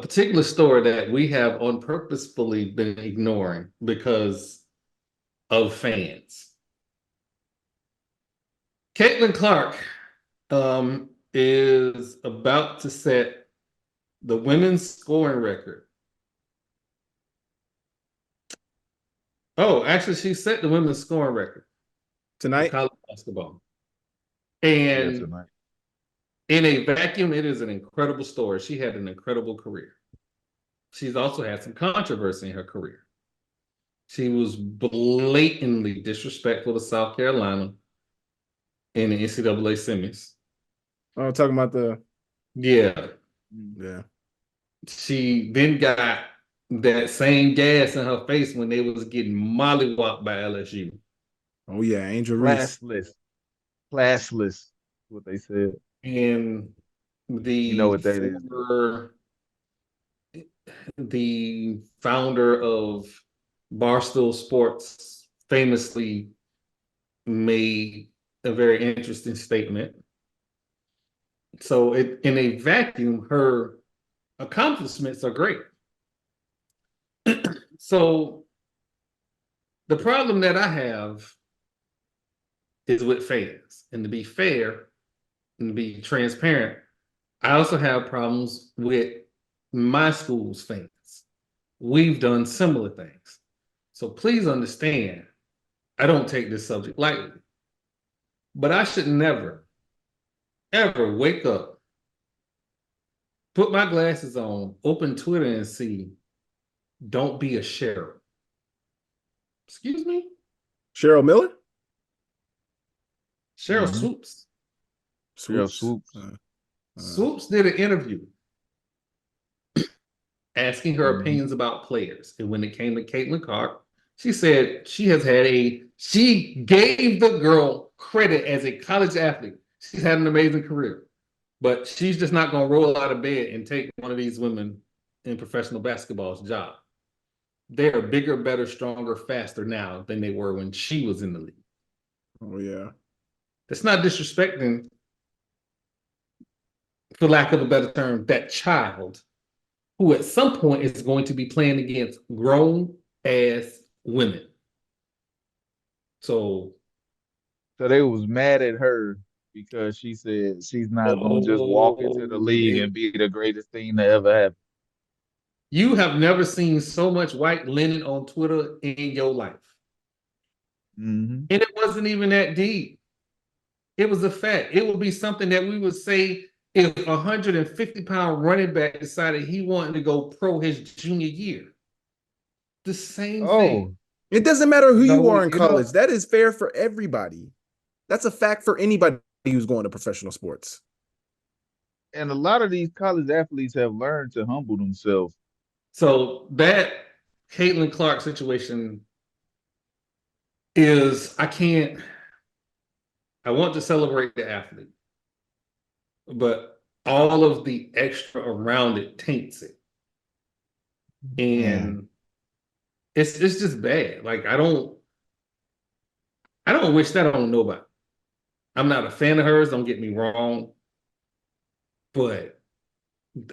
particular story that we have on purposefully been ignoring because of fans. Caitlin Clark is about to set the women's scoring record. Oh, actually, she set the women's scoring record for Tonight? college basketball. Yeah, And tonight. in a vacuum, it is an incredible story. She had an incredible career. She's also had some controversy in her career. She was blatantly disrespectful to South Carolina in the NCAA semis. Oh, talking about the Yeah. yeah. She then got that same gas in her face when they was getting mollywopped by LSU. Oh yeah, Angel Reese. Classless. Classless. What they said. And You know the what that is. former the founder of Barstool Sports famously made a very interesting statement. So in a vacuum, her accomplishments are great. So the problem that I have is with fans. And to be fair and to be transparent, I also have problems with my school's fans. We've done similar things. So please understand, I don't take this subject lightly. But I should never, ever wake up, put my glasses on, open Twitter and see, don't be a sheriff. Excuse me? Cheryl Miller? Sheryl Swoopes. Sheryl Swoops. Swoopes. Swoopes did an interview asking her opinions about players. And when it came to Caitlin Clark, she said she gave the girl credit as a college athlete. She's had an amazing career, but she's just not going to roll out of bed and take one of these women in professional basketball's job. They're bigger, better, stronger, faster now than they were when she was in the league. Oh yeah. That's not disrespecting, for lack of a better term, that child who at some point is going to be playing against grown ass women. So So they was mad at her because she said she's not gonna just walk into the league and be the greatest thing to ever happen. you have never seen so much white linen on Twitter in your life. Mm-hmm. And it wasn't even that deep. It was a fact. It would be something that we would say if a 150-pound running back decided he wanted to go pro his junior year. The same thing. Oh, It doesn't matter who you no, are in college. That is fair for everybody. That's a fact for anybody who's going to professional sports. and a lot of these college athletes have learned to humble themselves. So that Caitlin Clark situation is I want to celebrate the athlete, but all of the extra around it taints it. Yeah. And it's just bad. Like I don't wish that on nobody. I'm not a fan of hers, don't get me wrong. But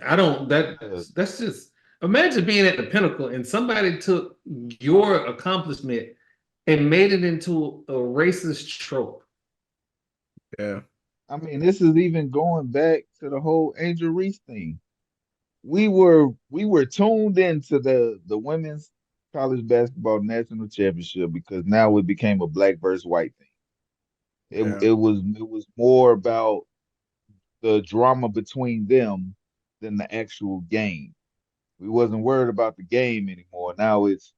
I don't that's just imagine being at the pinnacle and somebody took your accomplishment and made it into a racist trope. Yeah. I mean, this is even going back to the whole Angel Reese thing. We were tuned into the women's college basketball national championship because now it became a black versus white thing. It Yeah. it was more about the drama between them than the actual game. We wasn't worried about the game anymore. Now it's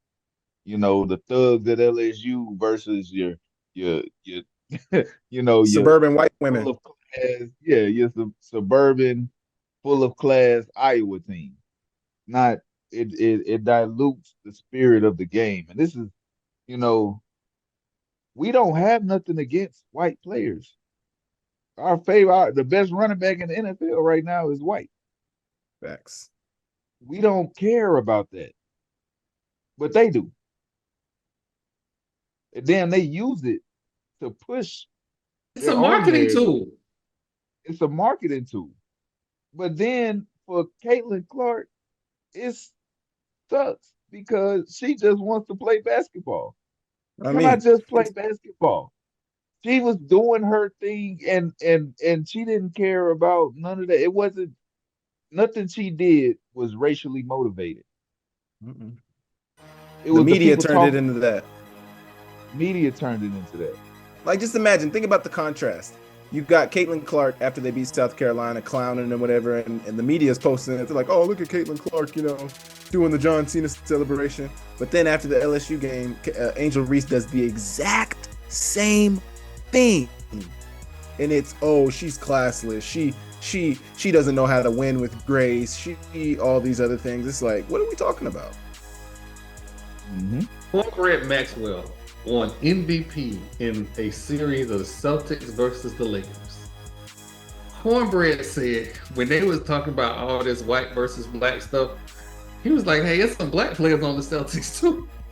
the thugs at LSU versus your your Suburban white full women. of class, yeah, your suburban full of class Iowa team. Not it dilutes the spirit of the game. And this is, you know, we don't have nothing against white players. The best running back in the NFL right now is white. Facts. We don't care about that, but they do. And then they use it to push It's a their own marketing narrative. tool. It's a marketing tool. But then for Caitlin Clark, it sucks because she just wants to play basketball. I Can I mean, just play basketball? She was doing her thing and she didn't care about none of that. It wasn't nothing she did was racially motivated. mm-mm. It The was the media people turned it talking. into that. Media turned it into that. Like, just imagine, think about the contrast. You got Caitlin Clark after they beat South Carolina, clowning and whatever, and the media's posting it. They're like, oh, look at Caitlin Clark, doing the John Cena celebration. But then after the LSU game, Angel Reese does the exact same thing. And it's, oh, she's classless. She doesn't know how to win with grace. She all these other things. It's like, what are we talking about? Mm-hmm. Cornbread Maxwell won MVP in a series of the Celtics versus the Lakers. Cornbread said when they was talking about all this white versus black stuff, he was like, hey, there's some black players on the Celtics too.